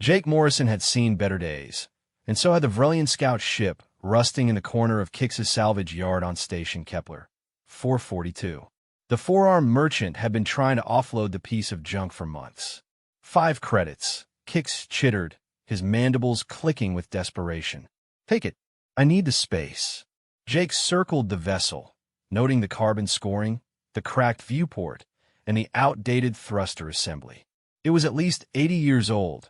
Jake Morrison had seen better days, and so had the Vrelian scout ship rusting in the corner of Kix's salvage yard on Station Kepler, 442. The four-armed merchant had been trying to offload the piece of junk for months. 5 credits, Kix chittered, his mandibles clicking with desperation. Take it. I need the space. Jake circled the vessel, noting the carbon scoring, the cracked viewport, and the outdated thruster assembly. It was at least 80 years old,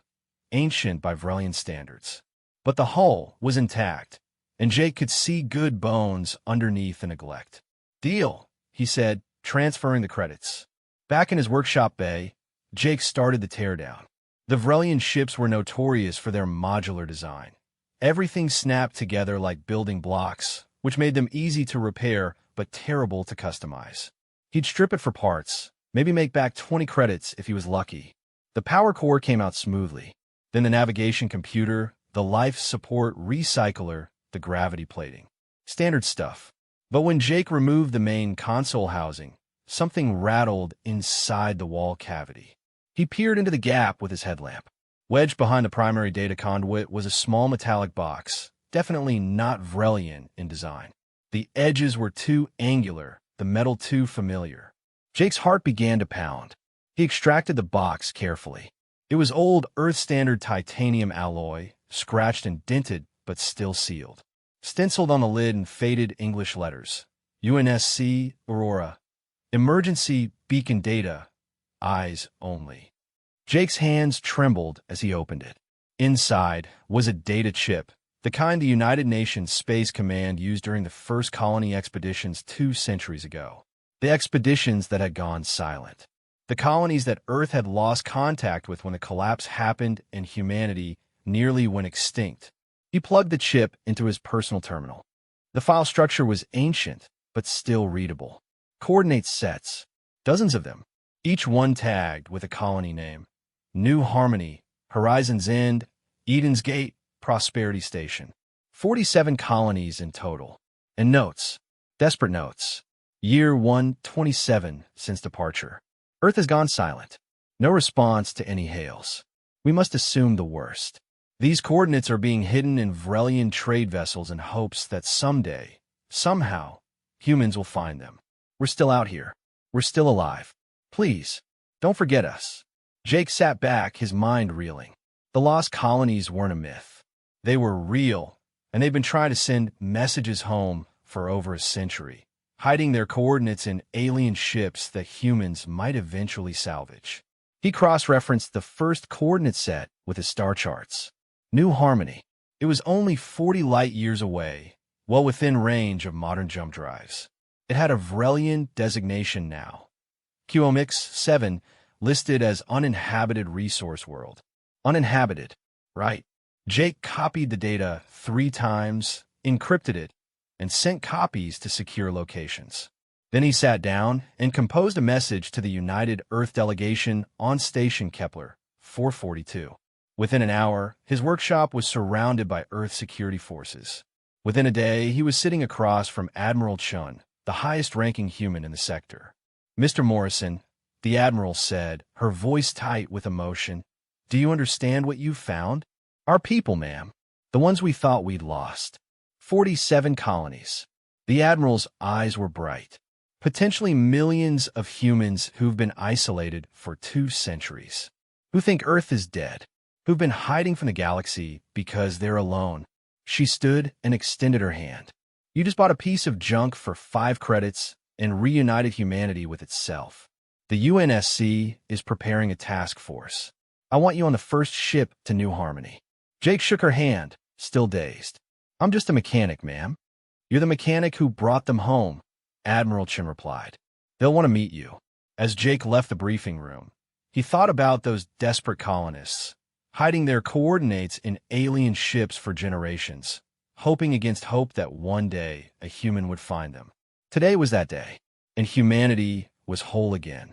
ancient by Vrelian standards. But the hull was intact, and Jake could see good bones underneath the neglect. Deal, he said, transferring the credits. Back in his workshop bay, Jake started the teardown. The Vrelian ships were notorious for their modular design. Everything snapped together like building blocks, which made them easy to repair but terrible to customize. He'd strip it for parts, maybe make back 20 credits if he was lucky. The power core came out smoothly. Then the navigation computer, the life support recycler, the gravity plating. Standard stuff. But when Jake removed the main console housing, something rattled inside the wall cavity. He peered into the gap with his headlamp. Wedged behind the primary data conduit was a small metallic box, definitely not Vrelian in design. The edges were too angular, the metal too familiar. Jake's heart began to pound. He extracted the box carefully. It was old Earth-standard titanium alloy, scratched and dented, but still sealed. Stenciled on the lid in faded English letters. UNSC Aurora. Emergency beacon data. Eyes only. Jake's hands trembled as he opened it. Inside was a data chip, the kind the United Nations Space Command used during the first colony expeditions 2 centuries ago. The expeditions that had gone silent. The colonies that Earth had lost contact with when the collapse happened and humanity nearly went extinct. He plugged the chip into his personal terminal. The file structure was ancient, but still readable. Coordinate sets. Dozens of them. Each one tagged with a colony name. New Harmony, Horizon's End, Eden's Gate, Prosperity Station. 47 colonies in total. And notes. Desperate notes. Year 127 since departure. Earth has gone silent. No response to any hails. We must assume the worst. These coordinates are being hidden in Vrelian trade vessels in hopes that someday, somehow, humans will find them. We're still out here. We're still alive. Please, don't forget us. Jake sat back, his mind reeling. The lost colonies weren't a myth. They were real, and they've been trying to send messages home for over a century, hiding their coordinates in alien ships that humans might eventually salvage. He cross-referenced the first coordinate set with his star charts. New Harmony. It was only 40 light-years away, well within range of modern jump drives. It had a Vrelian designation now. QOMX 7, listed as Uninhabited Resource World. Uninhabited. Right. Jake copied the data 3 times, encrypted it, and sent copies to secure locations. Then he sat down and composed a message to the United Earth delegation on Station Kepler, 442. Within an hour, his workshop was surrounded by Earth security forces. Within a day, he was sitting across from Admiral Chun, the highest-ranking human in the sector. Mr. Morrison, the Admiral said, her voice tight with emotion, do you understand what you've found? Our people, ma'am. The ones we thought we'd lost. 47 colonies. The Admiral's eyes were bright. Potentially millions of humans who've been isolated for 2 centuries. Who think Earth is dead. Who've been hiding from the galaxy because they're alone. She stood and extended her hand. You just bought a piece of junk for 5 credits and reunited humanity with itself. The UNSC is preparing a task force. I want you on the first ship to New Harmony. Jake shook her hand, still dazed. I'm just a mechanic, ma'am. You're the mechanic who brought them home, Admiral Chin replied. They'll want to meet you. As Jake left the briefing room, he thought about those desperate colonists, hiding their coordinates in alien ships for generations, hoping against hope that one day a human would find them. Today was that day, and humanity was whole again.